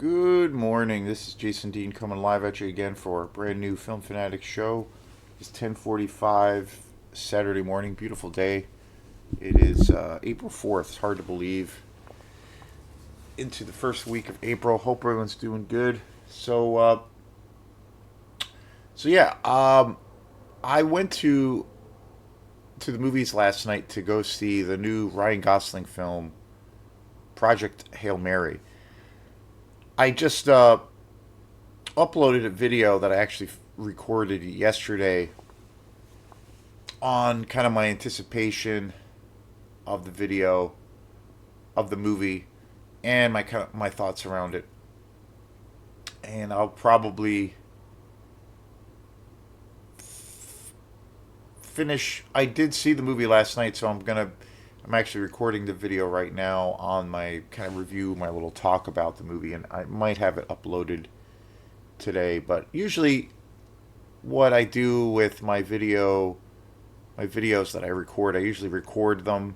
Good morning. This is Jason Dean coming live at you again for a brand new Film Fanatic show. It's 10:45 Saturday morning. Beautiful day. It is April 4th. It's hard to believe. Into the first week of April. Hope everyone's doing good. So I went to the movies last night to go see the new Ryan Gosling film, Project Hail Mary. I just uploaded a video that I actually recorded yesterday on kind of my anticipation of the video of the movie and my thoughts around it. And I'll probably finish. I did see the movie last night, so I'm actually recording the video right now on my kind of review, my little talk about the movie, and I might have it uploaded today. But usually, what I do with my videos that I record, I usually record them.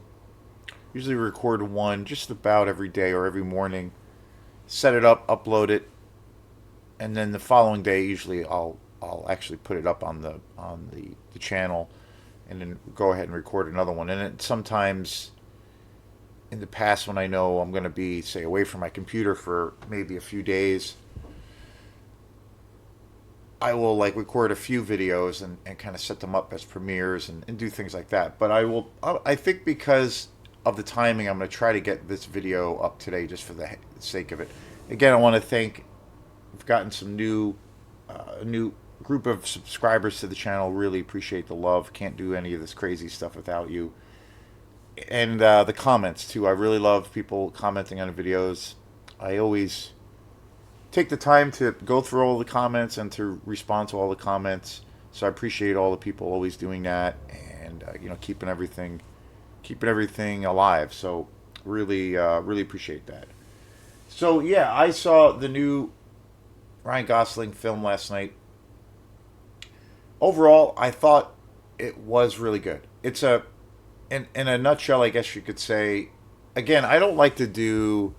Usually record one just about every day or every morning, set it up, upload it, and then the following day, usually I'll actually put it up on the channel, and then go ahead and record another one. And it sometimes in the past, when I know I'm going to be, say, away from my computer for maybe a few days, I will like record a few videos and kind of set them up as premieres and do things like that. But I think because of the timing, I'm going to try to get this video up today just for the sake of it. Again, I want to thank, I've gotten some new group of subscribers to the channel. Really appreciate the love. Can't do any of this crazy stuff without you. And the comments too. I really love people commenting on the videos. I always take the time to go through all the comments and to respond to all the comments. So I appreciate all the people always doing that, and keeping everything alive. So really appreciate that. So yeah, I saw the new Ryan Gosling film last night. Overall, I thought it was really good. It's in a nutshell, I guess you could say. Again, I don't like to do,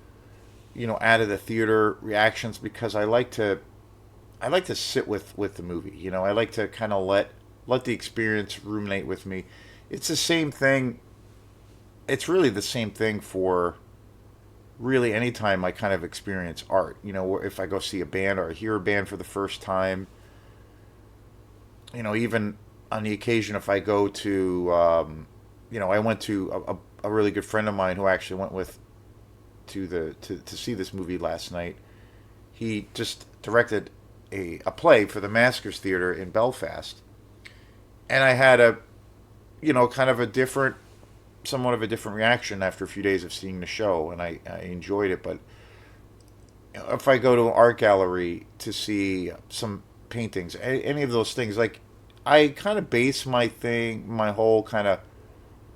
out of the theater reactions, because I like to sit with the movie. I like to kind of let the experience ruminate with me. It's the same thing. It's really the same thing for really any time I kind of experience art. If I go see a band or I hear a band for the first time, even on the occasion if I go to, I went to a really good friend of mine who I actually went with to see this movie last night. He just directed a play for the Maskers Theater in Belfast, and I had kind of somewhat of a different reaction after a few days of seeing the show, and I enjoyed it. But if I go to an art gallery to see some paintings, any of those things, like, I kind of base my whole kind of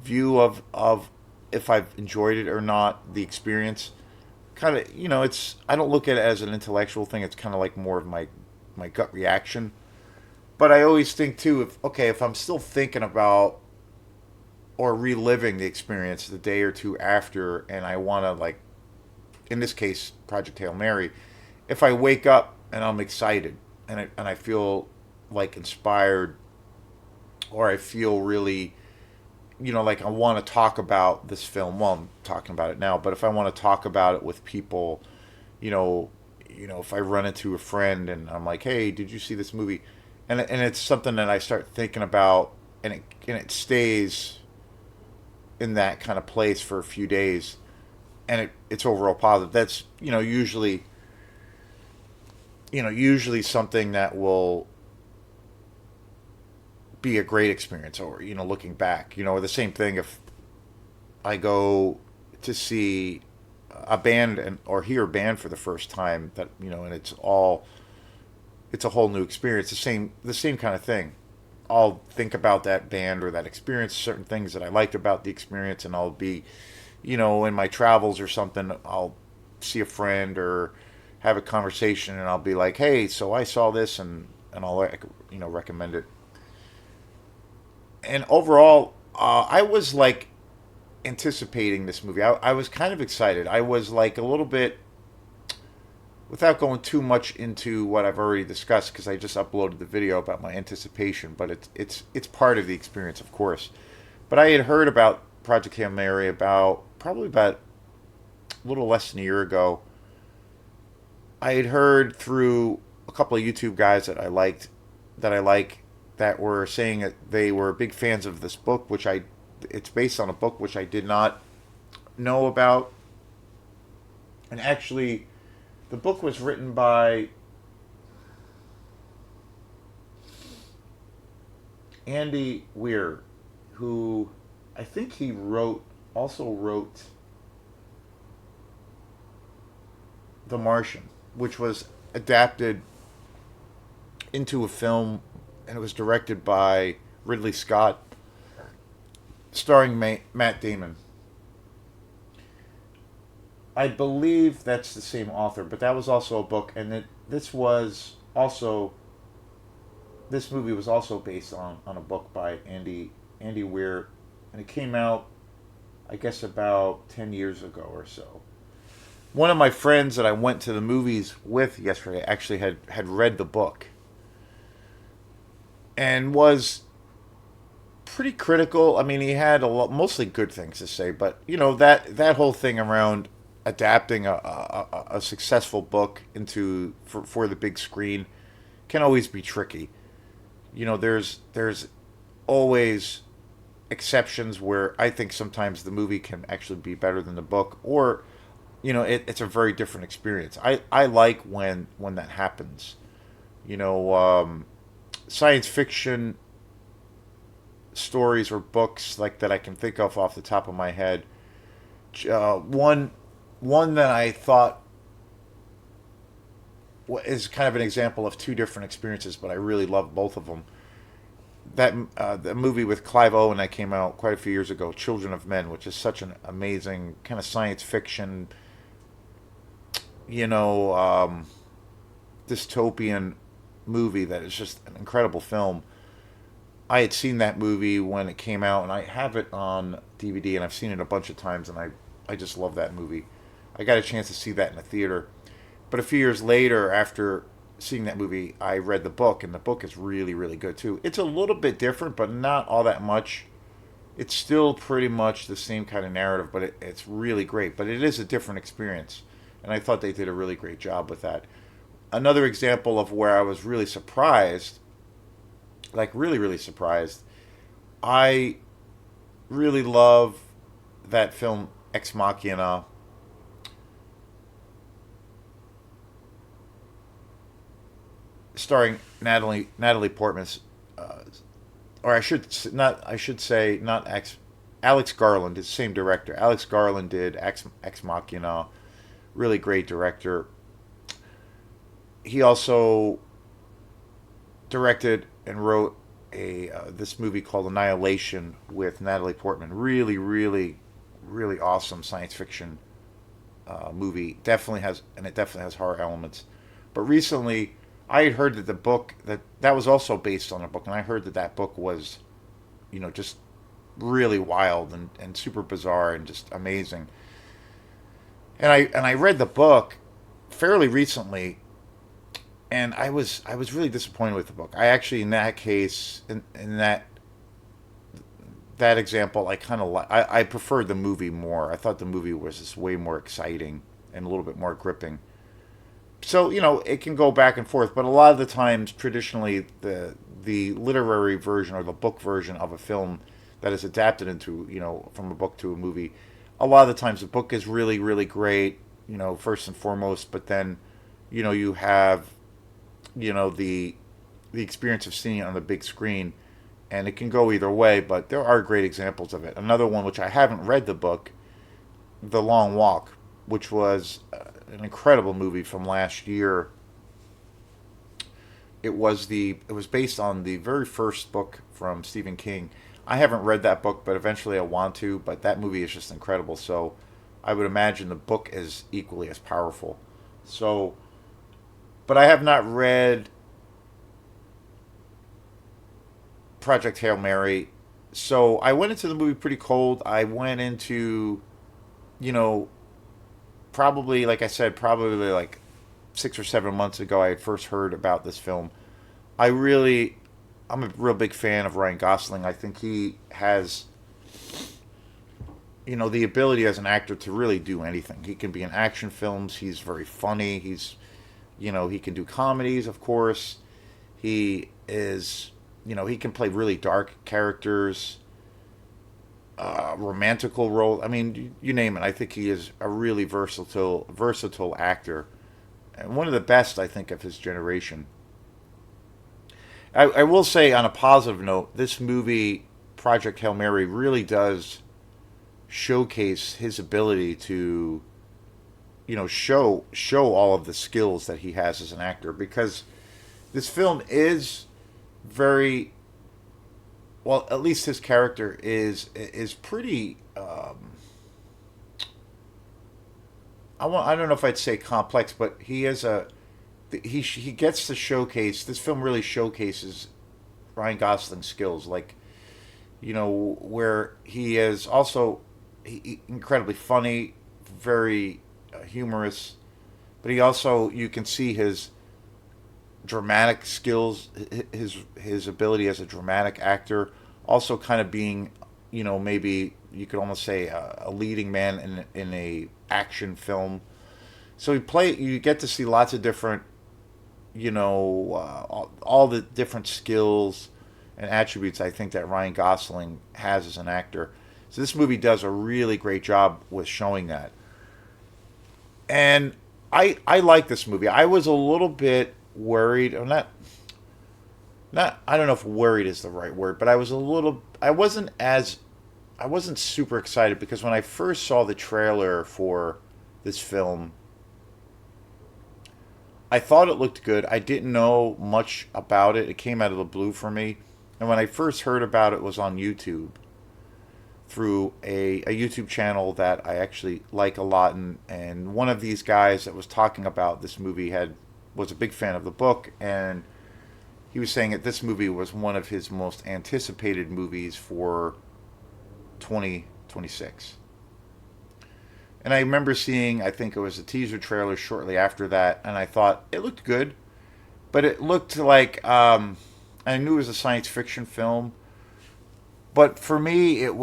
view of if I've enjoyed it or not, the experience. Kind of, it's, I don't look at it as an intellectual thing. It's kind of like more of my gut reaction. But I always think too, if I'm still thinking about or reliving the experience the day or two after, and I want to, like, in this case, Project Hail Mary, if I wake up and I'm excited and I feel like inspired, or I feel really, like I want to talk about this film. Well, I'm talking about it now, but if I want to talk about it with people, if I run into a friend and I'm like, "Hey, did you see this movie?" and it's something that I start thinking about, and it stays in that kind of place for a few days, and it's overall positive. That's usually something that will be a great experience, or looking back, the same thing if I go to see a band or hear a band for the first time, that and it's a whole new experience. The same kind of thing. I'll think about that band or that experience, certain things that I liked about the experience, and I'll be, in my travels or something, I'll see a friend or have a conversation, and I'll be like, "Hey, so I saw this," and I'll recommend it. And overall, I was like anticipating this movie. I was kind of excited. I was like a little bit without going too much into what I've already discussed, because I just uploaded the video about my anticipation, but it's part of the experience, of course. But I had heard about Project Hail Mary about probably about a little less than a year ago. I had heard through a couple of YouTube guys that I like, that were saying that they were big fans of this book, which I it's based on a book which I did not know about. And actually, the book was written by Andy Weir, who I think he wrote The Martian, which was adapted into a film, and it was directed by Ridley Scott, starring Matt Damon. I believe that's the same author, but that was also a book, and this movie was also based on a book by Andy Weir, and it came out, I guess, about 10 years ago or so. One of my friends that I went to the movies with yesterday actually had read the book and was pretty critical. I mean, he had a lot, mostly good things to say, but that whole thing around adapting a successful book into for the big screen can always be tricky. There's always exceptions where I think sometimes the movie can actually be better than the book, or it's a very different experience. I like when that happens. Science fiction stories or books like that I can think of off the top of my head. One that I thought is kind of an example of two different experiences, but I really love both of them. That the movie with Clive Owen that came out quite a few years ago, Children of Men, which is such an amazing kind of science fiction, you know, um, dystopian movie that is just an incredible film. I had seen that movie when it came out, and I have it on DVD, and I've seen it a bunch of times, and I just love that movie. I got a chance to see that in the theater. But a few years later, after seeing that movie, I read the book, and the book is really, really good too. It's a little bit different, but not all that much. It's still pretty much the same kind of narrative, but it's really great. But it is a different experience, and I thought they did a really great job with that. Another example of where I was really surprised, like really, really surprised, I really love that film Ex Machina, starring Natalie Portman, uh, or I should say not Alex Garland is the same director. Alex Garland did Ex Machina, really great director. He also directed and wrote a this movie called Annihilation with Natalie Portman. Really, really, really awesome science fiction movie. It definitely has horror elements. But recently, I had heard that the book that was also based on a book, and I heard that that book was, just really wild and super bizarre and just amazing. And I read the book fairly recently, and I was really disappointed with the book. I actually, in that case, in that example, I kind of I preferred the movie more. I thought the movie was just way more exciting and a little bit more gripping. So it can go back and forth, but a lot of the times, traditionally, the literary version or the book version of a film that is adapted into from a book to a movie, a lot of the times the book is really, really great, first and foremost, but then you have the experience of seeing it on the big screen, and it can go either way. But there are great examples of it. Another one, which I haven't read the book, The Long Walk, which was an incredible movie from last year. It was based on the very first book from Stephen King. I haven't read that book, but eventually I want to. But that movie is just incredible. So I would imagine the book is equally as powerful. So, but I have not read Project Hail Mary. So I went into the movie pretty cold. I went into, you know, probably, like I said, probably like 6 or 7 months ago I had first heard about this film. I really, I'm a real big fan of Ryan Gosling. I think he has, the ability as an actor to really do anything. He can be in action films. He's very funny. He can do comedies, of course. He is, he can play really dark characters, romantical role. I mean, you name it. I think he is a really versatile actor, and one of the best, I think, of his generation. I will say, on a positive note, this movie, Project Hail Mary, really does showcase his ability to, show all of the skills that he has as an actor, because this film is very well. At least his character is pretty. I don't know if I'd say complex, but he gets to showcase. This film really showcases Ryan Gosling's skills, like, where he is also incredibly funny, very humorous, but he also, you can see his dramatic skills, his ability as a dramatic actor, also kind of being, maybe you could almost say a leading man in a action film. So you get to see lots of different, all the different skills and attributes I think that Ryan Gosling has as an actor. So this movie does a really great job with showing that. And I like this movie. I was a little bit worried, or not I don't know if worried is the right word, but I wasn't super excited, because when I first saw the trailer for this film, I thought it looked good. I didn't know much about it. It came out of the blue for me. And when I first heard about it was on YouTube, through a YouTube channel that I actually like a lot, and one of these guys that was talking about this movie was a big fan of the book, and he was saying that this movie was one of his most anticipated movies for 2026. And I remember seeing, I think it was a teaser trailer shortly after that, and I thought it looked good, but it looked like, I knew it was a science fiction film, but for me it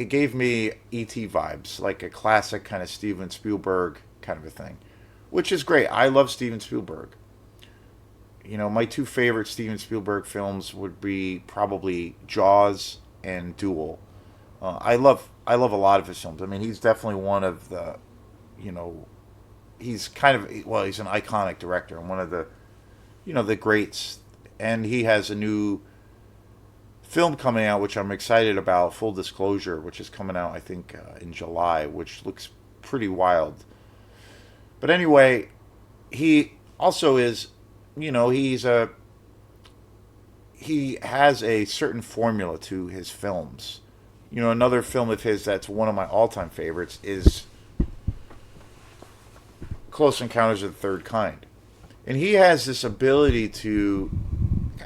gave me E.T. vibes, like a classic kind of Steven Spielberg kind of a thing, which is great. I love Steven Spielberg. My two favorite Steven Spielberg films would be probably Jaws and Duel. I love a lot of his films. I mean, he's definitely one of the, you know, he's kind of, well, he's an iconic director and one of the greats. And he has a new film coming out, which I'm excited about, Full Disclosure, which is coming out, I think, in July, which looks pretty wild. But anyway, he also is, he has a certain formula to his films. Another film of his that's one of my all-time favorites is Close Encounters of the Third Kind. And he has this ability to,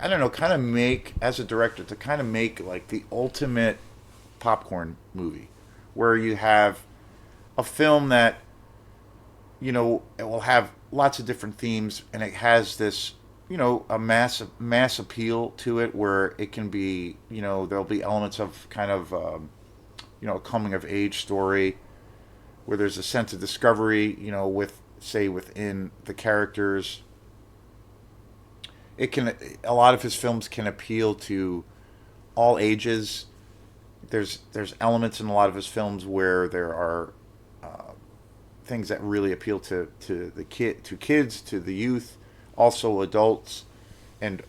I don't know, kind of make, as a director, to kind of make like the ultimate popcorn movie, where you have a film that, it will have lots of different themes, and it has this, a mass appeal to it, where it can be, there'll be elements of kind of, a coming of age story, where there's a sense of discovery, within the characters. A lot of his films can appeal to all ages. There's elements in a lot of his films where there are things that really appeal to kids, to the youth, also adults, and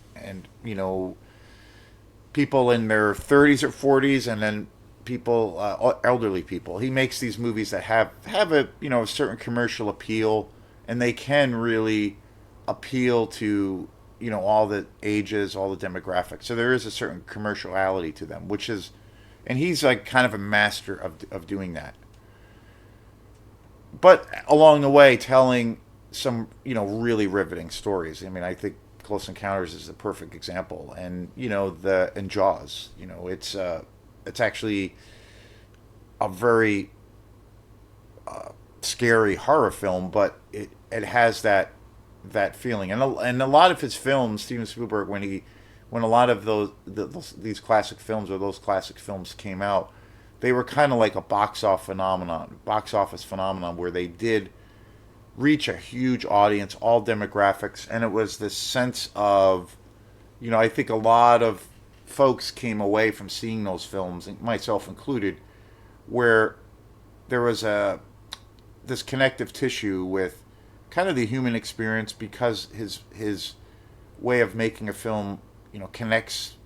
people in their 30s or 40s, and then people, elderly people. He makes these movies that have a certain commercial appeal, and they can really appeal to all the ages, all the demographics. So there is a certain commerciality to them, and he's like kind of a master of doing that. But along the way, telling some really riveting stories. I mean, I think Close Encounters is the perfect example, and and Jaws. It's actually a very scary horror film, but it has that feeling. And a lot of his films, Steven Spielberg, when a lot of these classic films or those classic films came out, they were kind of like a box office phenomenon where they did reach a huge audience, all demographics, and it was this sense of, I think a lot of folks came away from seeing those films, myself included, where there was a this connective tissue with kind of the human experience because his way of making a film, connects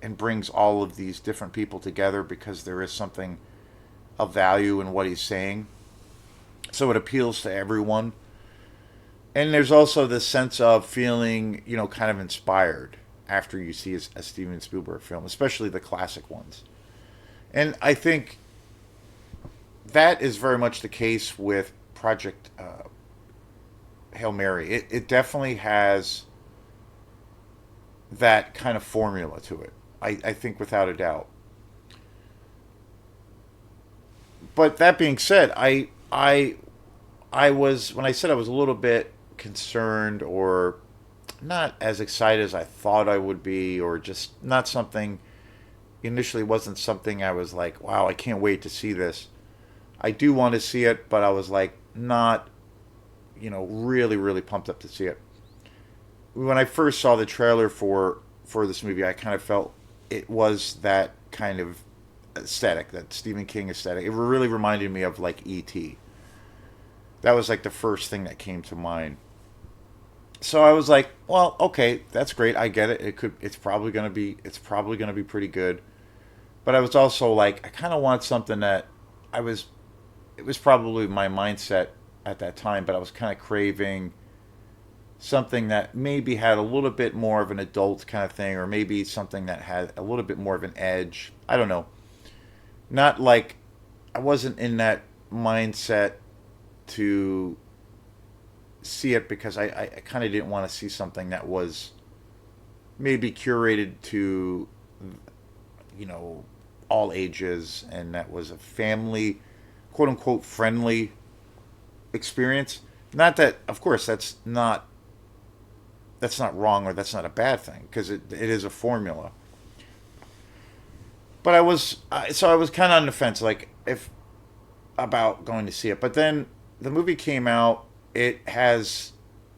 and brings all of these different people together because there is something of value in what he's saying. So it appeals to everyone. And there's also this sense of feeling, kind of inspired after you see a Steven Spielberg film, especially the classic ones. And I think that is very much the case with Project Hail Mary. It definitely has that kind of formula to it. I think without a doubt. But that being said, I was, when I said I was a little bit concerned or not as excited as I thought I would be, or just not something, initially wasn't something I was like, wow, I can't wait to see this. I do want to see it, but I was like, not, really, really pumped up to see it. When I first saw the trailer for this movie, I kind of felt it was that kind of aesthetic, that Stephen King aesthetic. It really reminded me of like E.T. That was like the first thing that came to mind. So I was like, well, okay, that's great. I get it. It's probably gonna be pretty good. But I was also like, I kind of want something that I was. It was probably my mindset at that time, but I was kind of craving something that maybe had a little bit more of an adult kind of thing, or maybe something that had a little bit more of an edge. I don't know. Not like I wasn't in that mindset to see it because I kind of didn't want to see something that was maybe curated to, you know, all ages and that was a family, quote unquote, friendly experience. Not that, of course, that's not wrong or that's not a bad thing because it is a formula. But I was kind of on the fence, like if about going to see it. But then the movie came out. It has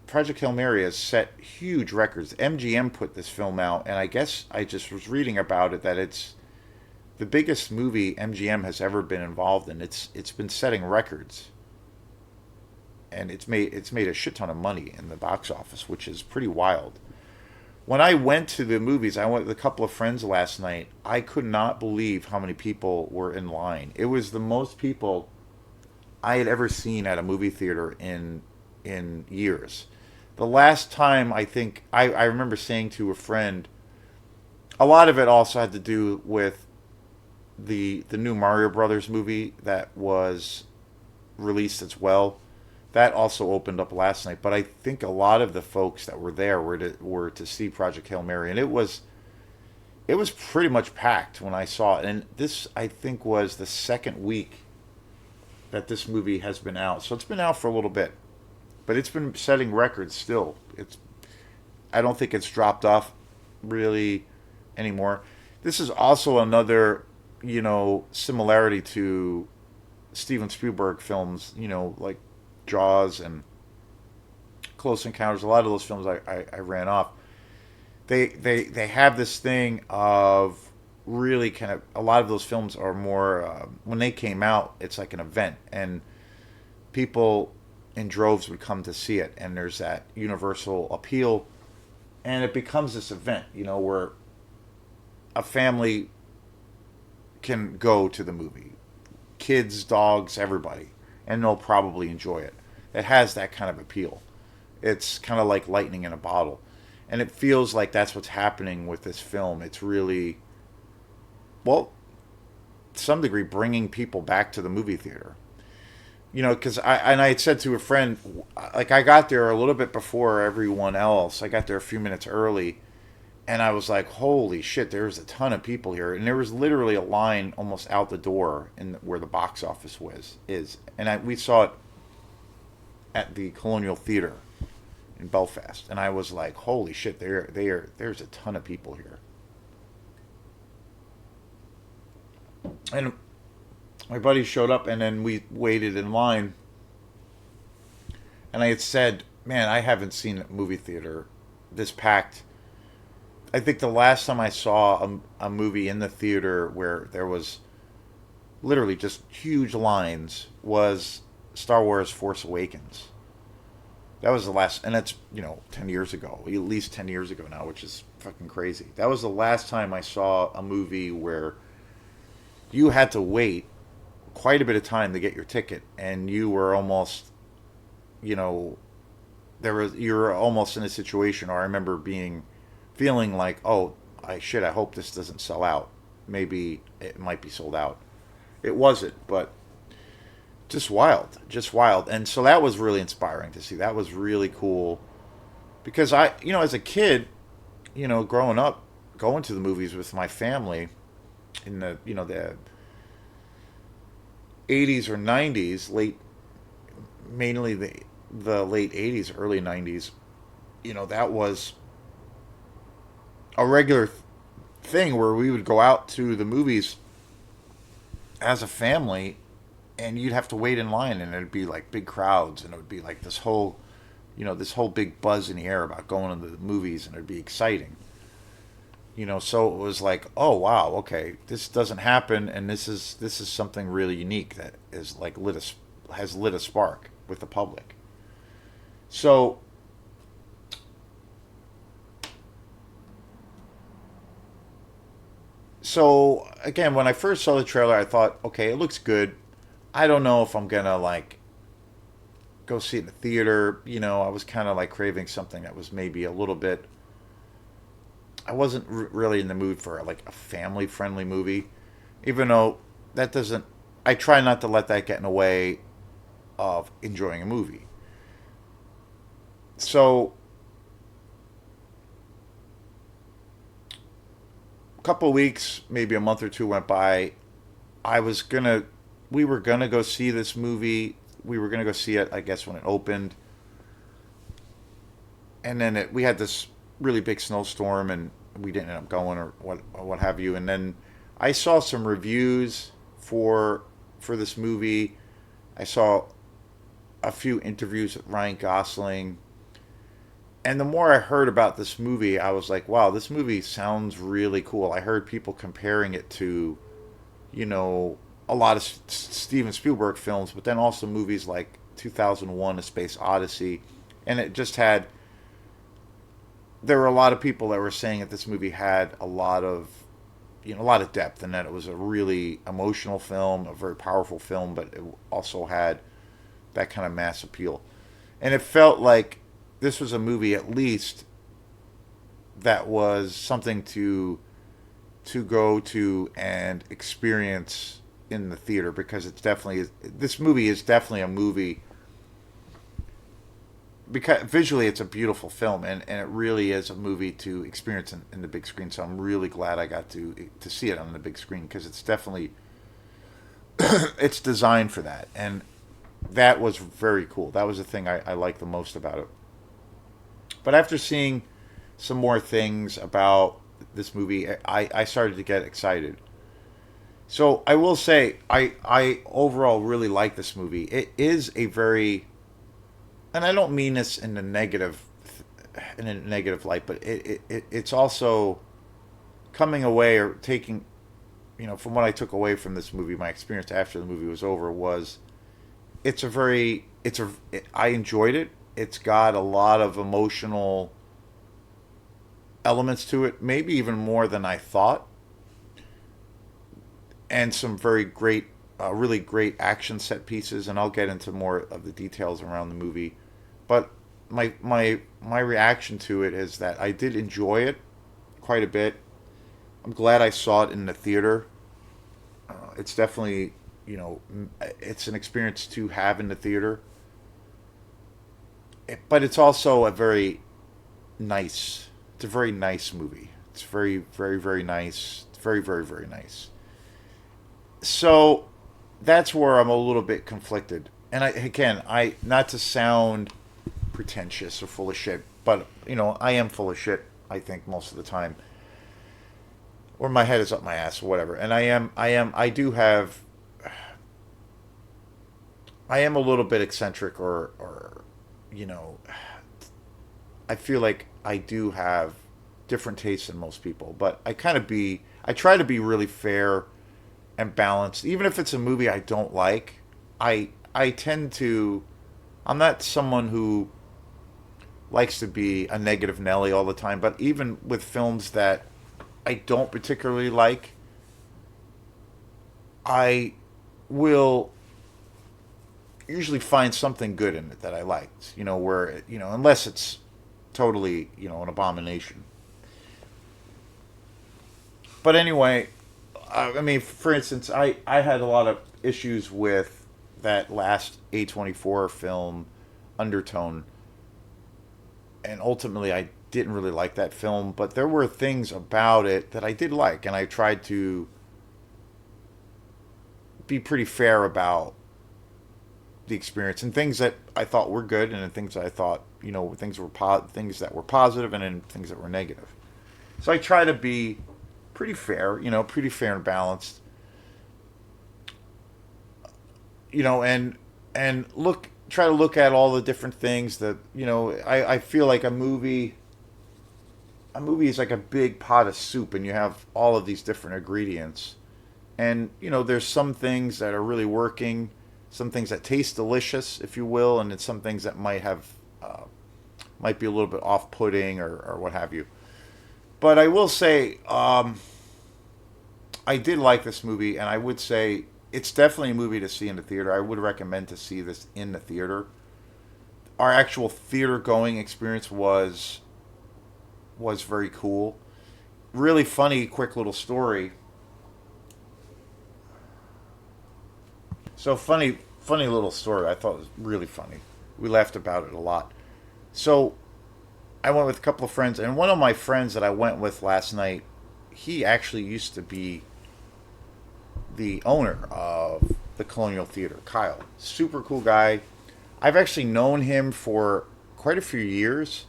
Project Hail Mary has set huge records. MGM put this film out, and I guess I just was reading about it that it's the biggest movie MGM has ever been involved in. It's been setting records, and it's made a shit ton of money in the box office, which is pretty wild. When I went to the movies, I went with a couple of friends last night. I could not believe how many people were in line. It was the most people I had ever seen at a movie theater in years. The last time I think I remember saying to a friend, a lot of it also had to do with the new Mario Brothers movie that was released as well. That also opened up last night, but I think a lot of the folks that were there were to see Project Hail Mary, and it was pretty much packed when I saw it. And this I think was the second week that this movie has been out, so it's been out for a little bit, but it's been setting records still. I don't think it's dropped off really anymore. This is also another similarity to Steven Spielberg films, like Jaws and Close Encounters. A lot of those films I ran off. They have this thing of really kind of, a lot of those films are more when they came out, it's like an event, and people in droves would come to see it, and there's that universal appeal, and it becomes this event, where a family can go to the movie, kids, dogs, everybody, and they'll probably enjoy it. It has that kind of appeal. It's kind of like lightning in a bottle. And it feels like that's what's happening with this film. It's really, well, to some degree, bringing people back to the movie theater. Because I had said to a friend, like I got there a little bit before everyone else. I got there a few minutes early, and I was like, holy shit, there's a ton of people here. And there was literally a line almost out the door in where the box office is. And we saw it at the Colonial Theatre in Belfast, and I was like, "Holy shit! There's a ton of people here." And my buddy showed up, and then we waited in line, and I had said, "Man, I haven't seen a movie theater this packed." I think the last time I saw a movie in the theater where there was literally just huge lines was Star Wars Force Awakens. That was the last, and that's, 10 years ago, at least 10 years ago now, which is fucking crazy. That was the last time I saw a movie where you had to wait quite a bit of time to get your ticket, and you were almost, you know, you were almost in a situation, or I remember feeling like, oh, I hope this doesn't sell out. Maybe it might be sold out. It wasn't, but just wild. And so that was really inspiring to see. That was really cool because as a kid, growing up, going to the movies with my family in the 80s or 90s, mainly the late 80s, early 90s, that was a regular thing where we would go out to the movies as a family, and you'd have to wait in line, and it'd be like big crowds, and it would be like this whole big buzz in the air about going to the movies, and it'd be exciting. So it was like, oh wow, okay, this doesn't happen, and this is something really unique that is like has lit a spark with the public. So again, when I first saw the trailer, I thought, okay, it looks good. I don't know if I'm gonna like go see it in the theater. I was kind of like craving something that was maybe a little bit. I wasn't really in the mood for like a family friendly movie, even though that doesn't. I try not to let that get in the way of enjoying a movie. So a couple of weeks, maybe a month or two went by. I was gonna, we were gonna go see this movie. We were gonna go see it, I guess, when it opened, and then we had this really big snowstorm, and we didn't end up going, or what have you. And then I saw some reviews for this movie. I saw a few interviews with Ryan Gosling, and the more I heard about this movie, I was like, wow, this movie sounds really cool. I heard people comparing it to, a lot of Steven Spielberg films, but then also movies like 2001: A Space Odyssey, and it just had. There were a lot of people that were saying that this movie had a lot of depth, and that it was a really emotional film, a very powerful film, but it also had that kind of mass appeal, and it felt like this was a movie at least that was something to go to and experience in the theater, because this movie is definitely a movie, because visually it's a beautiful film, and it really is a movie to experience in the big screen. So I'm really glad I got to see it on the big screen, because it's definitely it's designed for that, and that was very cool. That was the thing I liked the most about it. But after seeing some more things about this movie, I started to get excited. So I will say I overall really like this movie. It is a very, and I don't mean this in a negative light, but it's also coming away, or taking, from what I took away from this movie, my experience after the movie was over was, I enjoyed it. It's got a lot of emotional elements to it, maybe even more than I thought, and some very great, really great action set pieces. And I'll get into more of the details around the movie. But my reaction to it is that I did enjoy it quite a bit. I'm glad I saw it in the theater. It's definitely, it's an experience to have in the theater. But it's also it's a very nice movie. It's very, very, very nice. It's very, very, very nice. So that's where I'm a little bit conflicted. and I not to sound pretentious or full of shit, but I am full of shit. I think most of the time, or my head is up my ass or whatever. And I am a little bit eccentric, or you know, I feel like I do have different tastes than most people, but I try to be really fair and balanced. Even if it's a movie I don't like, I tend to. I'm not someone who likes to be a negative Nelly all the time, but even with films that I don't particularly like, I will usually find something good in it that I liked. Where unless it's totally an abomination. But anyway, I mean, for instance, I had a lot of issues with that last A24 film, Undertone, and ultimately I didn't really like that film. But there were things about it that I did like, and I tried to be pretty fair about the experience and things that I thought were good, and things that I thought things that were positive, and then things that were negative. So I try to be pretty fair and balanced, and look try to look at all the different things that I feel like a movie is like a big pot of soup, and you have all of these different ingredients, and there's some things that are really working, some things that taste delicious, if you will, and then some things that might be a little bit off-putting, or what have you. But I will say, I did like this movie, and I would say it's definitely a movie to see in the theater. I would recommend to see this in the theater. Our actual theater going experience was very cool. Really funny, quick little story. So funny little story. I thought it was really funny. We laughed about it a lot. So I went with a couple of friends, and one of my friends that I went with last night, he actually used to be the owner of the Colonial Theater, Kyle. Super cool guy. I've actually known him for quite a few years,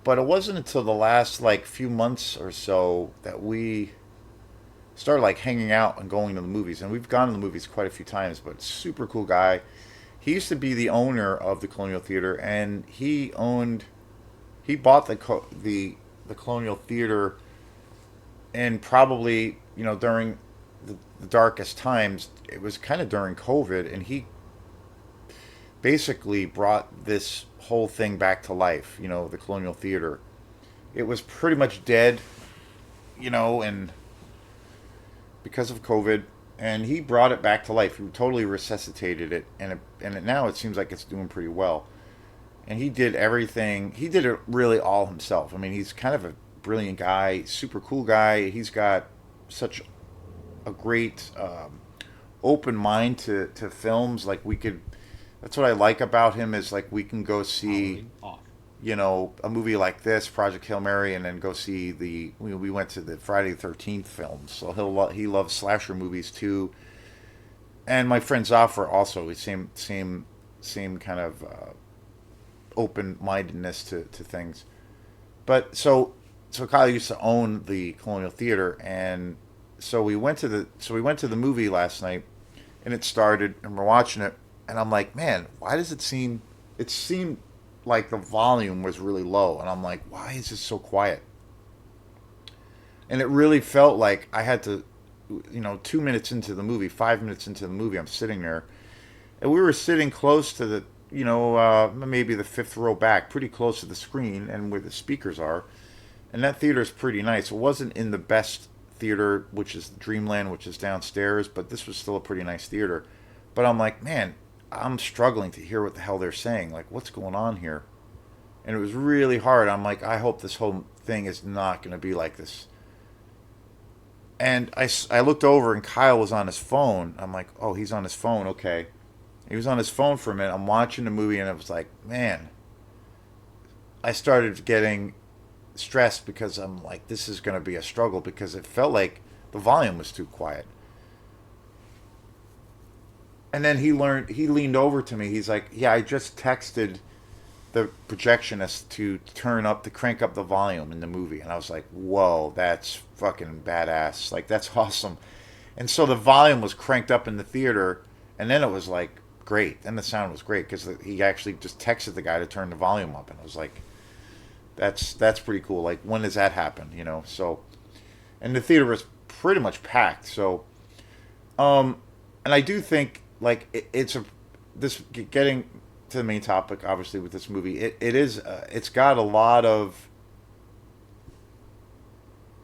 but it wasn't until the last like few months or so that we started like hanging out and going to the movies. And we've gone to the movies quite a few times, but super cool guy. He used to be the owner of the Colonial Theater, and he bought the Colonial Theater, and probably during the darkest times. It was kind of during COVID, and he basically brought this whole thing back to life. The Colonial Theater. It was pretty much dead, and because of COVID, and he brought it back to life. He totally resuscitated it, now it seems like it's doing pretty well. And he did everything. He did it really all himself. I mean, he's kind of a brilliant guy, super cool guy. He's got such a great open mind to films. Like we could, that's what I like about him, is like we can go see a movie like this, Project Hail Mary, and then go see we went to the Friday the 13th films. So he loves slasher movies too. And my friend Zafar also, same kind of open mindedness to things. But so Kyle used to own the Colonial Theater, and so we went to the movie last night, and it started, and we're watching it, and I'm like, man, why does it seemed like the volume was really low, and I'm like, why is this so quiet? And it really felt like I had to, 2 minutes into the movie, 5 minutes into the movie, I'm sitting there, and we were sitting close to the, maybe the fifth row back, pretty close to the screen and where the speakers are. And that theater is pretty nice. It wasn't in the best theater, which is Dreamland, which is downstairs, but this was still a pretty nice theater. But I'm like, man, I'm struggling to hear what the hell they're saying. Like, what's going on here? And it was really hard. I'm like, I hope this whole thing is not going to be like this. And I looked over, and Kyle was on his phone. I'm like, oh, he's on his phone. Okay. He was on his phone for a minute. I'm watching the movie, and it was like, man, I started getting stressed, because I'm like, this is going to be a struggle, because it felt like the volume was too quiet. And then he leaned over to me. He's like, "Yeah, I just texted the projectionist to crank up the volume in the movie." And I was like, "Whoa, that's fucking badass. Like, that's awesome." And so the volume was cranked up in the theater, and then it was like great. And the sound was great because he actually just texted the guy to turn the volume up, and I was like, that's pretty cool. Like, when does that happen? So, and the theater was pretty much packed. So, and I do think like it's a this getting to the main topic, obviously, with this movie. It's got a lot of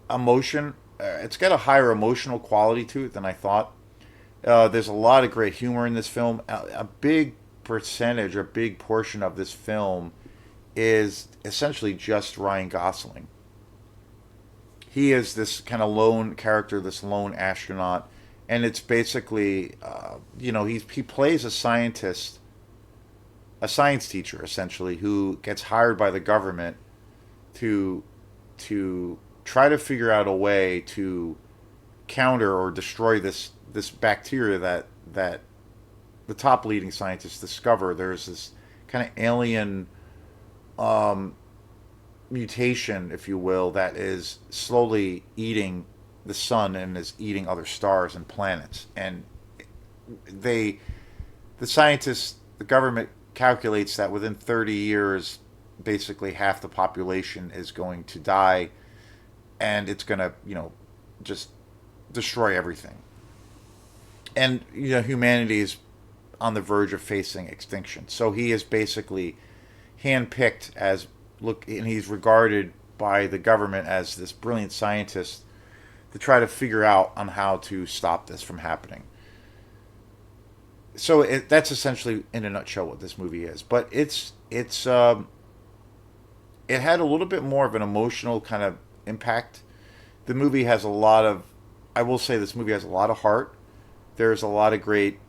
emotion. It's got a higher emotional quality to it than I thought. There's a lot of great humor in this film. A big percentage, or a big portion of this film is essentially just Ryan Gosling. He is this kind of lone character, this lone astronaut, and it's basically, he plays a science teacher essentially, who gets hired by the government to to try to figure out a way to counter or destroy this bacteria that the top leading scientists discover. There's this kind of alien um, mutation, if you will, that is slowly eating the sun and is eating other stars and planets. And they, the scientists, the government calculates that within 30 years, basically half the population is going to die, and it's going to, just destroy everything. And humanity is on the verge of facing extinction. So he is basically handpicked as look, and he's regarded by the government as this brilliant scientist to try to figure out on how to stop this from happening. So that's essentially, in a nutshell, what this movie is. But it had a little bit more of an emotional kind of impact. The movie has a lot of, I will say, this movie has a lot of heart. There's a lot of great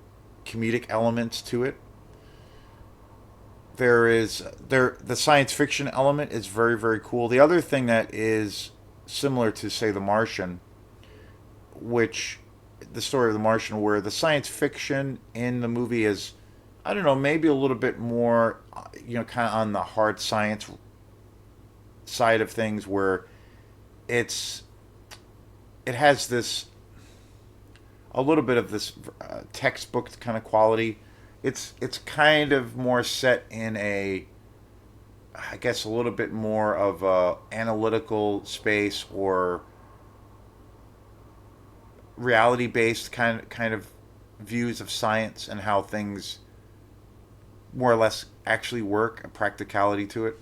comedic elements to it. The science fiction element is very, very cool. The other thing that is similar to, say, The Martian, which the story of The Martian, where the science fiction in the movie is, I don't know, maybe a little bit more, kind of on the hard science side of things, where it's it has this a little bit of this textbook kind of quality. It's kind of more set in a, I guess, a little bit more of a analytical space, or reality based kind of views of science and how things more or less actually work, a practicality to it.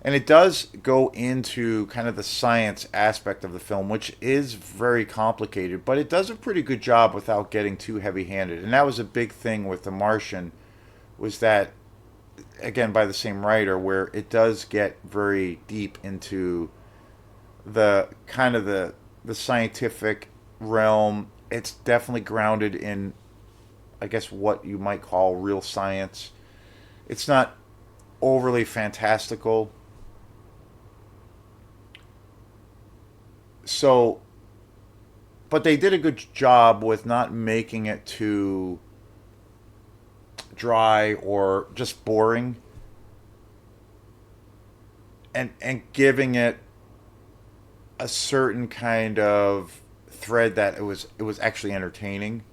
And it does go into kind of the science aspect of the film, which is very complicated, but it does a pretty good job without getting too heavy-handed. And that was a big thing with The Martian, was that, again, by the same writer, where it does get very deep into the kind of the scientific realm. It's definitely grounded in, I guess, what you might call real science. It's not overly fantastical. So, but they did a good job with not making it too dry or just boring, and giving it a certain kind of thread that it was actually entertaining,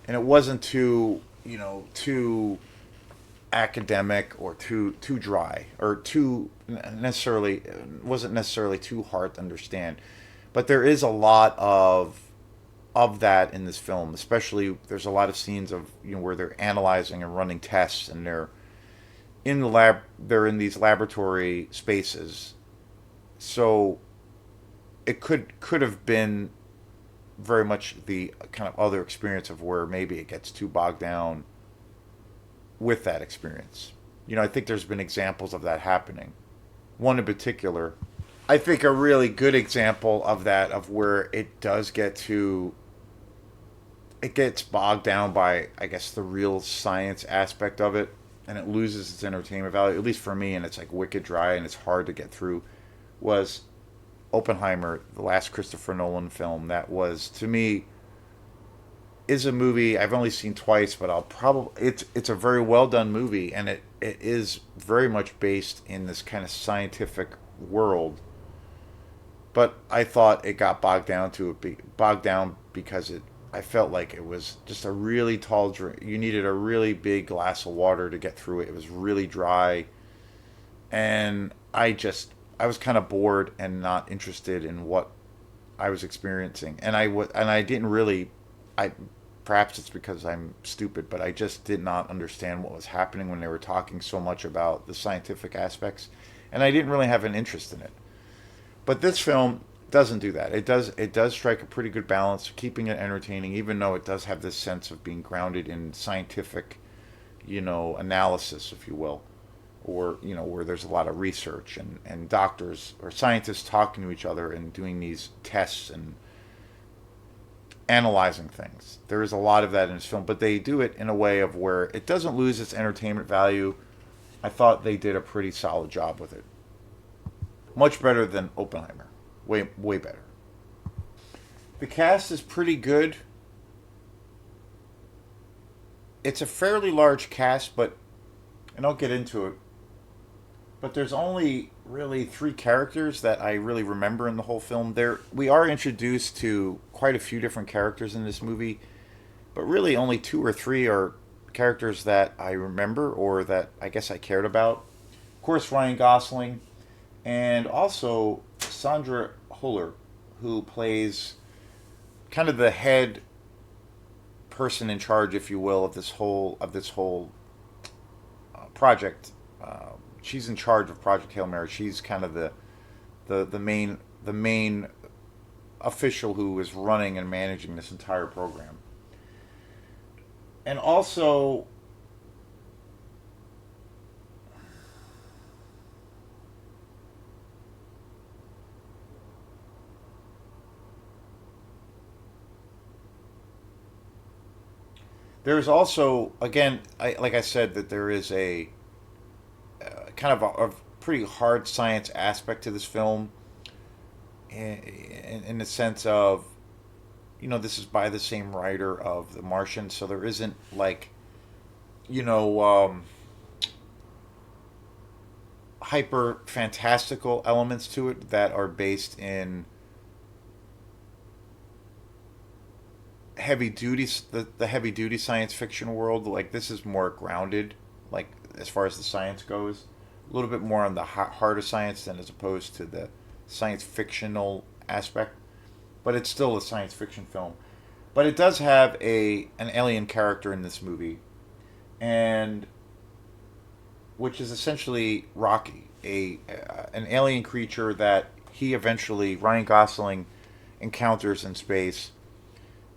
and it wasn't too academic or too dry, or too necessarily, wasn't necessarily too hard to understand. But there is a lot of that in this film. Especially, there's a lot of scenes of, where they're analyzing and running tests, and they're in these laboratory spaces. So it could have been very much the kind of other experience, of where maybe it gets too bogged down with that experience. I think there's been examples of that happening. One in particular, I think a really good example of that, of where it gets bogged down by, I guess, the real science aspect of it, and it loses its entertainment value, at least for me, and it's like wicked dry and it's hard to get through, was Oppenheimer, the last Christopher Nolan film. That was, to me, is a movie I've only seen twice, but I'll probably it's a very well done movie, and it is very much based in this kind of scientific world. But I thought it got bogged down because it I felt like it was just a really tall drink. You needed a really big glass of water to get through it. It was really dry, and I was kind of bored and not interested in what I was experiencing, and I didn't really I perhaps it's because I'm stupid, but I just did not understand what was happening when they were talking so much about the scientific aspects, and I didn't really have an interest in it. But this film doesn't do that. It does strike a pretty good balance, keeping it entertaining, even though it does have this sense of being grounded in scientific, analysis, if you will, or where there's a lot of research and doctors or scientists talking to each other and doing these tests and analyzing things. There is a lot of that in this film, but they do it in a way of where it doesn't lose its entertainment value. I thought they did a pretty solid job with it. Much better than Oppenheimer. Way way better. The cast is pretty good. It's a fairly large cast, but and I'll get into it. But there's only really three characters that I really remember in the whole film. There we are introduced to quite a few different characters in this movie, but really only two or three are characters that I remember or that I guess I cared about. Of course, Ryan Gosling, and also Sandra Huller, who plays kind of the head person in charge, if you will, of this whole project. She's in charge of Project Hail Mary. She's kind of the main official who is running and managing this entire program. And also, there's also again, like I said, that there is a kind of a pretty hard science aspect to this film, in the sense of, this is by the same writer of The Martian, so there isn't like, you know, hyper fantastical elements to it that are based in the heavy duty science fiction world. Like this is more grounded, like as far as the science goes, a little bit more on the harder science than as opposed to the science fictional aspect. But it's still a science fiction film. But it does have an alien character in this movie, and which is essentially Rocky, a an alien creature that he eventually Ryan Gosling encounters in space.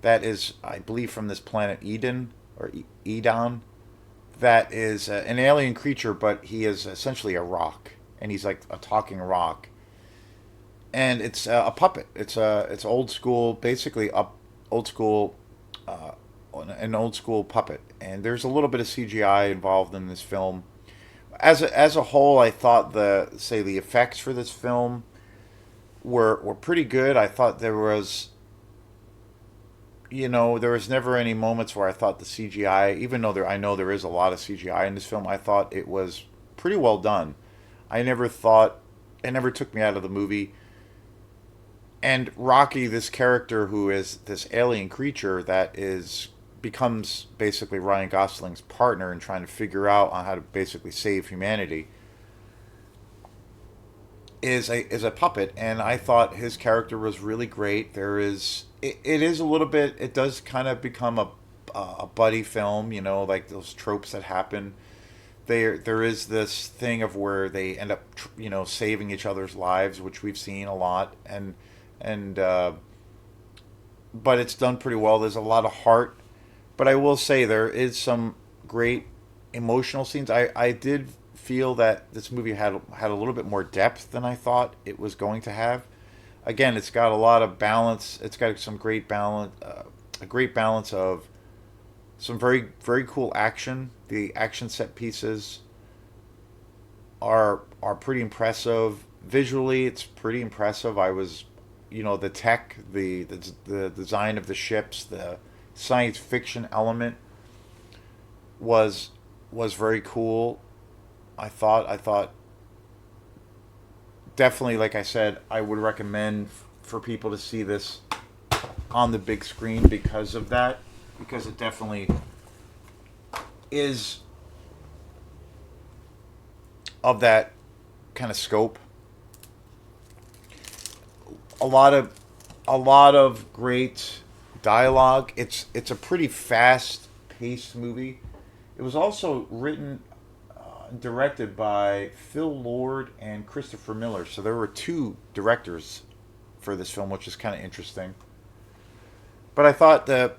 That is, I believe, from this planet Eden or Edon. That is an alien creature, but he is essentially a rock, and he's like a talking rock. And it's a puppet. It's old school, basically up old school, uh, an old school puppet. And there's a little bit of CGI involved in this film. As a whole, I thought the effects for this film were pretty good. I thought there was never any moments where I thought the CGI, even though I know there is a lot of CGI in this film, I thought it was pretty well done. I never thought it never took me out of the movie. And Rocky, this character who is this alien creature that is becomes basically Ryan Gosling's partner in trying to figure out on how to basically save humanity, is a puppet, and I thought his character was really great. It is a little bit, it does kind of become a buddy film, like those tropes that happen. There is this thing of where they end up saving each other's lives, which we've seen a lot, and but it's done pretty well. There's a lot of heart, but I will say there is some great emotional scenes. I did feel that this movie had a little bit more depth than I thought it was going to have. Again, it's got a lot of balance. It's got some great balance, a great balance of some very very cool action. The action set pieces are pretty impressive. Visually, it's pretty impressive. I was, the tech, the design of the ships, the science fiction element was was very cool. I thought definitely, like I said, I would recommend for people to see this on the big screen because of that, because it definitely is of that kind of scope. A lot of great dialogue. It's a pretty fast paced movie. It was also written and directed by Phil Lord and Christopher Miller. So there were two directors for this film, which is kind of interesting. But I thought that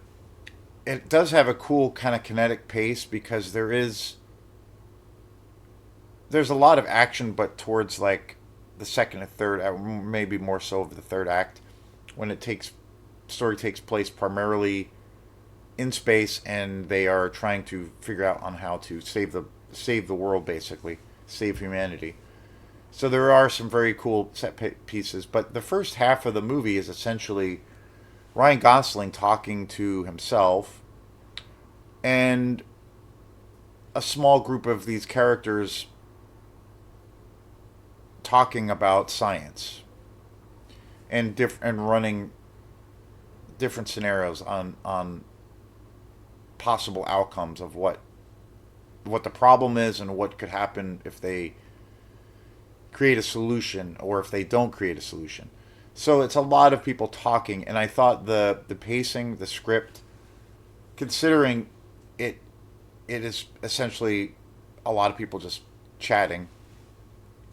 it does have a cool kind of kinetic pace because there's a lot of action, but towards like the second and third, maybe more so of the third act, when story takes place primarily in space, and they are trying to figure out on how to save the world, basically save humanity. So there are some very cool pieces, but the first half of the movie is essentially Ryan Gosling talking to himself and a small group of these characters talking about science and running different scenarios on possible outcomes of what the problem is and what could happen if they create a solution or if they don't create a solution. So it's a lot of people talking, and I thought the pacing, the script, considering it it is essentially a lot of people just chatting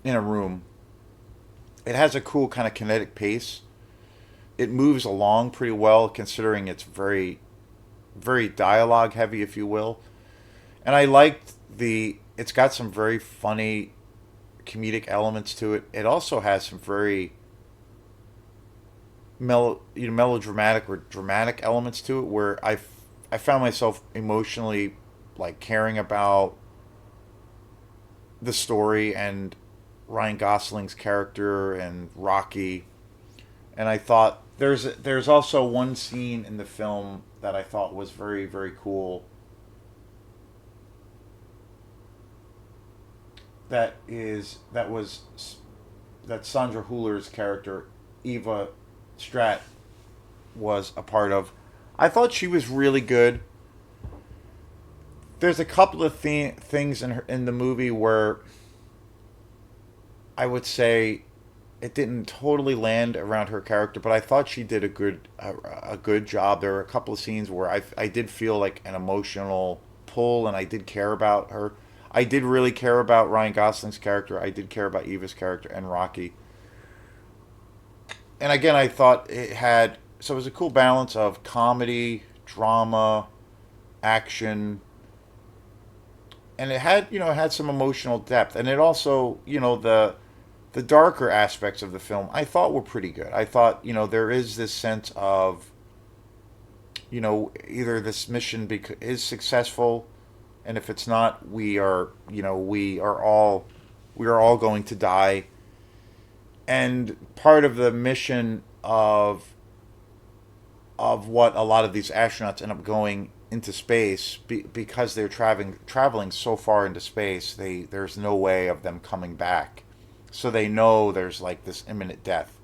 in a room. It has a cool kind of kinetic pace. It moves along pretty well considering it's very dialogue heavy, if you will. And I liked it's got some very funny comedic elements to it. It also has some very melodramatic or dramatic elements to it where I found myself emotionally like caring about the story and Ryan Gosling's character and Rocky. And I thought there's also one scene in the film that I thought was very cool. That was that Sandra Hüller's character Eva Strat was a part of. I thought she was really good. There's a couple of things in the movie where I would say it didn't totally land around her character, but I thought she did a good job. There were a couple of scenes where I did feel like an emotional pull, and I did care about her. I did really care about Ryan Gosling's character. I did care about Eva's character and Rocky. And again, I thought it was a cool balance of comedy, drama, action, and it had some emotional depth, and it also the darker aspects of the film I thought were pretty good. I thought there is this sense of either this mission is successful, and if it's not, we are all going to die. And part of the mission of what a lot of these astronauts end up going into space because they're traveling so far into space, there's no way of them coming back. So they know there's like this imminent death.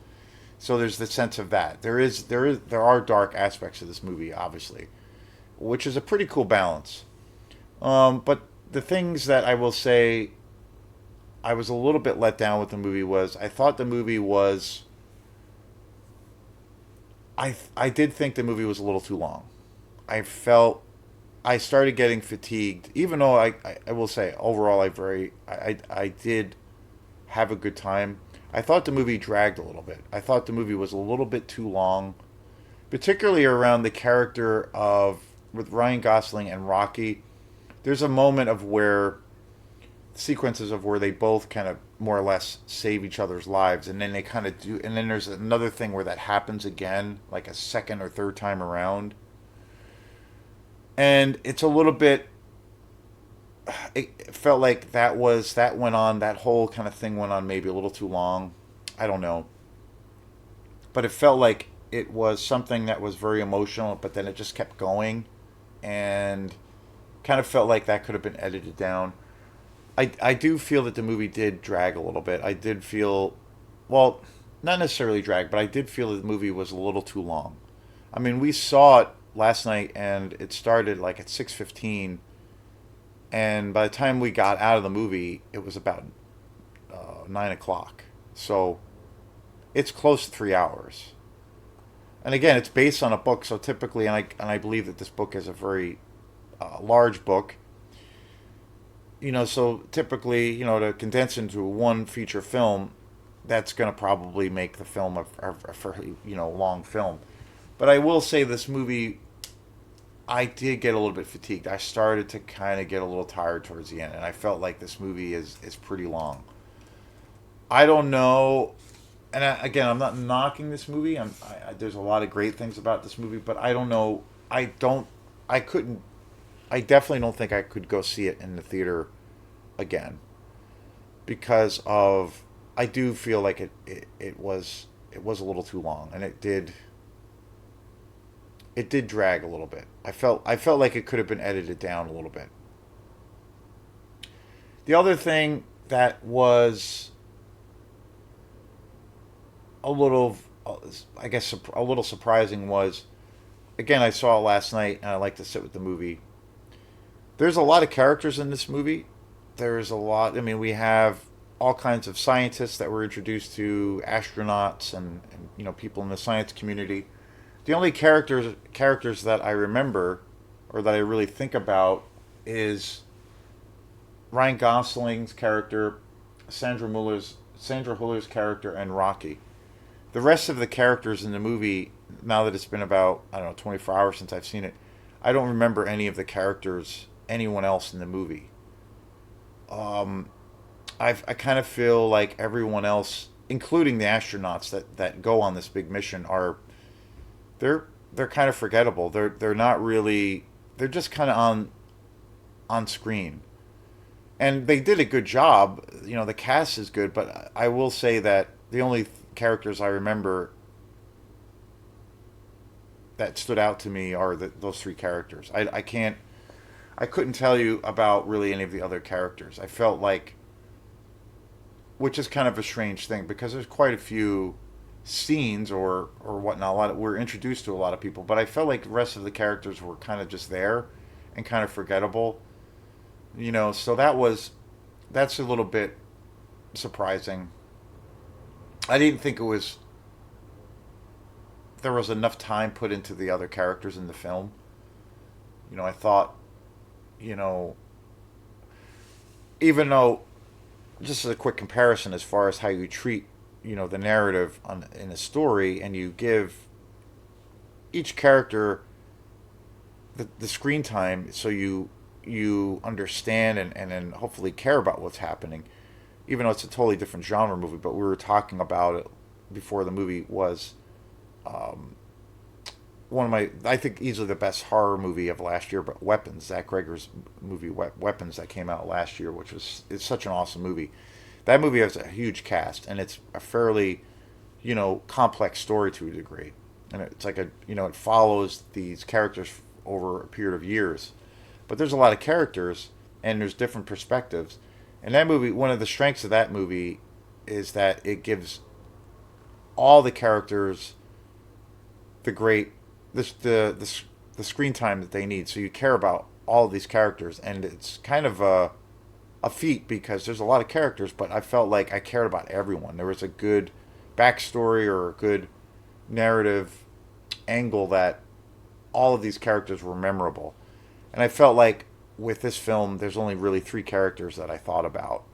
So there's the sense of that. There are dark aspects of this movie, obviously, which is a pretty cool balance. But the things that I will say I was a little bit let down with the movie was I thought the movie was I did think the movie was a little too long. I started getting fatigued, even though I will say overall I did have a good time. I thought the movie dragged a little bit. I thought the movie was a little bit too long, particularly around the character of with Ryan Gosling and Rocky. There's a moment of where sequences of where they both kind of more or less save each other's lives, and then they kind of do, and then there's another thing where that happens again, like a second or third time around, and it's a little bit. It felt like that went on, that whole kind of thing went on maybe a little too long. I don't know, but it felt like it was something that was very emotional, but then it just kept going, and kind of felt like that could have been edited down. I do feel that the movie did drag a little bit. I did feel, well, not necessarily drag, but I did feel that the movie was a little too long. I mean, we saw it last night, and it started like at 6:15, and by the time we got out of the movie, it was about 9 o'clock. So it's close to 3 hours. And again, it's based on a book, so typically, and I believe that this book is a very large book. So typically, to condense into one feature film, that's going to probably make the film a fairly, long film. But I will say this movie, I did get a little bit fatigued. I started to kind of get a little tired towards the end, and I felt like this movie is pretty long. I don't know, and again, I'm not knocking this movie. There's a lot of great things about this movie, but I don't know. I couldn't. I definitely don't think I could go see it in the theater again because of. I do feel like it was a little too long, and it did drag a little bit. I felt like it could have been edited down a little bit. The other thing that was a little, I guess, a little surprising was, again, I saw it last night, and I like to sit with the movie. There's a lot of characters in this movie. There's a lot. I mean, we have all kinds of scientists that were introduced to, astronauts, and people in the science community. The only characters that I remember, or that I really think about, is Ryan Gosling's character, Sandra Huller's character, and Rocky. The rest of the characters in the movie, now that it's been about, I don't know, 24 hours since I've seen it, I don't remember any of the characters, anyone else in the movie. Um, I kind of feel like everyone else, including the astronauts that go on this big mission, they're they're kind of forgettable. They're not really, they're just kind of on screen, and they did a good job. The cast is good, but I will say that the only characters I remember that stood out to me are those three characters. I couldn't tell you about really any of the other characters. I felt like, which is kind of a strange thing because there's quite a few scenes or whatnot. We're introduced to a lot of people, but I felt like the rest of the characters were kind of just there and kind of forgettable. So that's a little bit surprising. I didn't think there was enough time put into the other characters in the film. I thought, you know, even though, just as a quick comparison, as far as how you treat, the narrative in a story, and you give each character the screen time, so you understand and then hopefully care about what's happening, even though it's a totally different genre movie. But we were talking about it before the movie was um, one of my, I think, easily the best horror movie of last year. But Weapons, Zach Greger's movie Weapons, that came out last year, which it's such an awesome movie. That movie has a huge cast, and it's a fairly, complex story to a degree, and it's like it follows these characters over a period of years, but there's a lot of characters and there's different perspectives. And that movie, one of the strengths of that movie is that it gives all the characters the great the screen time that they need, so you care about all of these characters, and it's kind of a feat because there's a lot of characters, but I felt like I cared about everyone. There was a good backstory or a good narrative angle that all of these characters were memorable. And I felt like with this film, there's only really three characters that I thought about,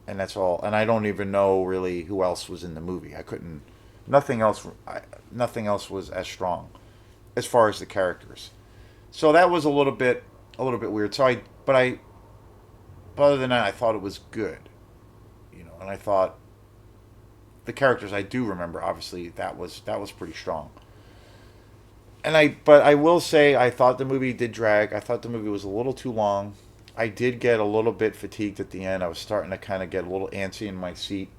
and that's all. And I don't even know really who else was in the movie. I couldn't. Nothing else was as strong as far as the characters. So that was a little bit weird. But other than that, I thought it was good, and I thought the characters I do remember, obviously, that was pretty strong. But I will say, I thought the movie did drag. I thought the movie was a little too long. I did get a little bit fatigued at the end. I was starting to kind of get a little antsy in my seat.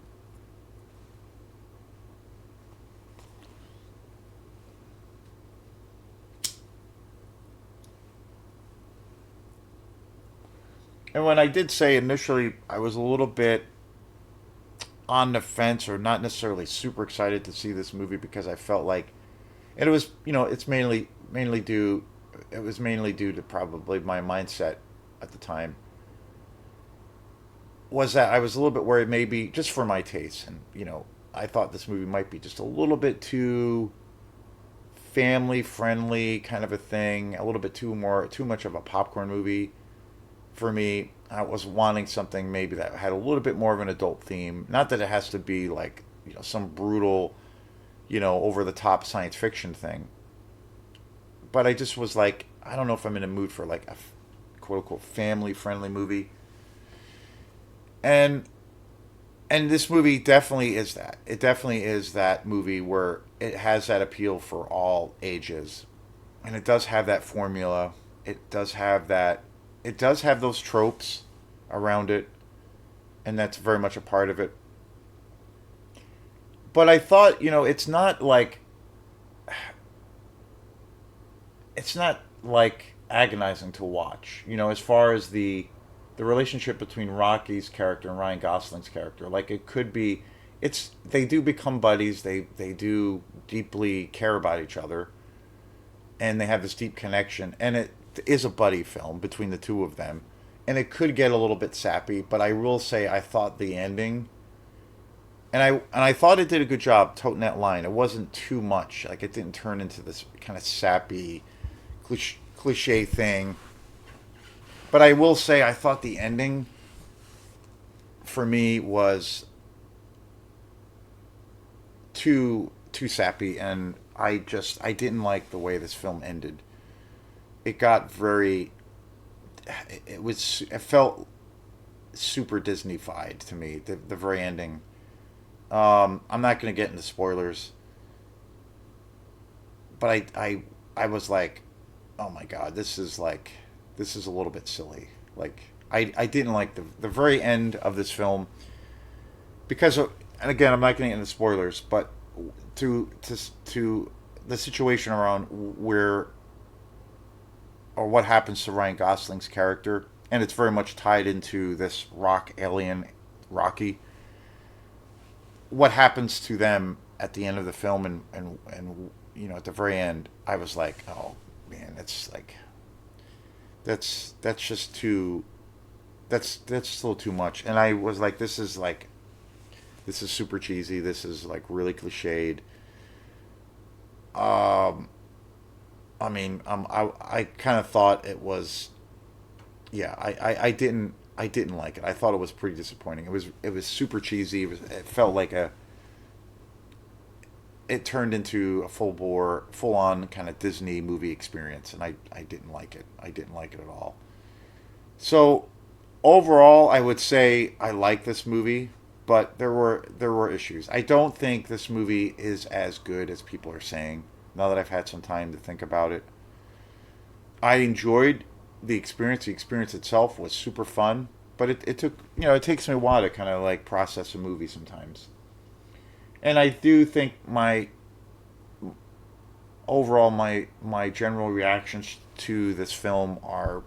And when I did say initially, I was a little bit on the fence, or not necessarily super excited to see this movie, because I felt like, and it was, it's mainly due, it was mainly due to probably my mindset at the time, was that I was a little bit worried, maybe just for my taste, and I thought this movie might be just a little bit too family friendly kind of a thing, a little bit too much of a popcorn movie for me. I was wanting something maybe that had a little bit more of an adult theme. Not that it has to be like, some brutal, over the top science fiction thing. But I just was like, I don't know if I'm in a mood for like a quote unquote family friendly movie. And this movie definitely is that. It definitely is that movie where it has that appeal for all ages. And it does have that formula. It does have that, it does have those tropes around it, and that's very much a part of it. But I thought, it's not like agonizing to watch. As far as the relationship between Rocky's character and Ryan Gosling's character, like it could be, it's they do become buddies. They do deeply care about each other, and they have this deep connection, and it is a buddy film between the two of them, and it could get a little bit sappy. But I will say, I thought the ending, and I thought it did a good job toting that line. It wasn't too much. Like it didn't turn into this kind of sappy, cliche thing. But I will say, I thought the ending for me was too sappy, and I didn't like the way this film ended. It got very, it felt super Disney-fied to me. The very ending. I'm not going to get into spoilers, but I was like, oh my god, this is a little bit silly. Like I didn't like the very end of this film, because of, and again, I'm not getting into spoilers, but to the situation around where, or what happens to Ryan Gosling's character, and it's very much tied into this rock alien Rocky. What happens to them at the end of the film, and at the very end, I was like, oh man, that's like, that's just too, that's just a little too much. And I was like, this is super cheesy. This is like really cliched. Um, I mean, I kind of thought it was, yeah. I didn't like it. I thought it was pretty disappointing. It was super cheesy. It felt like it turned into a full on kind of Disney movie experience, and I didn't like it. I didn't like it at all. So overall, I would say I like this movie, but there were issues. I don't think this movie is as good as people are saying. Now that I've had some time to think about it, I enjoyed the experience. The experience itself was super fun, but it took, it takes me a while to kind of like process a movie sometimes. And I do think my general reactions to this film are,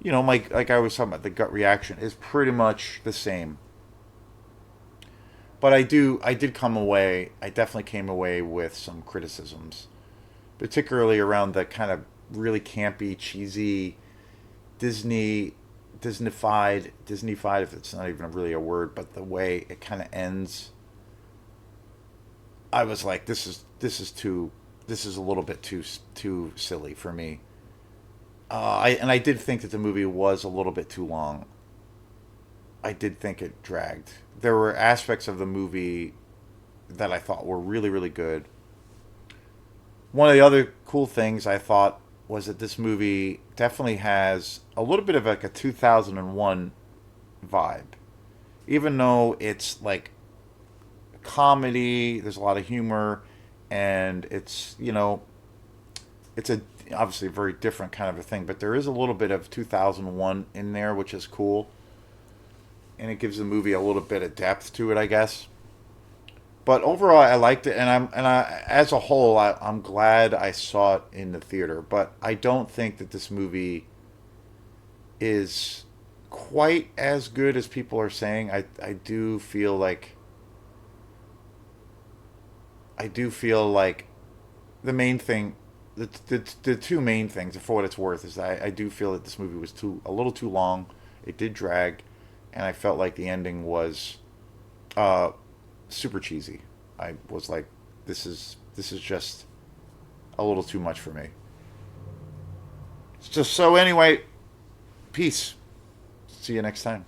my, like I was talking about, the gut reaction is pretty much the same. But I did come away. I definitely came away with some criticisms, particularly around the kind of really campy, cheesy Disney, Disneyfied, if it's not even really a word, but the way it kind of ends. I was like, this is a little bit too silly for me. I did think that the movie was a little bit too long. I did think it dragged. There were aspects of the movie that I thought were really, really good. One of the other cool things I thought was that this movie definitely has a little bit of like a 2001 vibe. Even though it's like comedy, there's a lot of humor, and it's a obviously a very different kind of a thing, but there is a little bit of 2001 in there, which is cool, and it gives the movie a little bit of depth to it, I guess. But overall, I liked it, and I as a whole, I'm glad I saw it in the theater. But I don't think that this movie is quite as good as people are saying. I do feel like the main thing, the two main things, for what it's worth, is that I do feel that this movie was a little too long. It did drag, and I felt like the ending was uh, super cheesy. I was like, this is just a little too much for me. It's just so anyway. Peace. See you next time.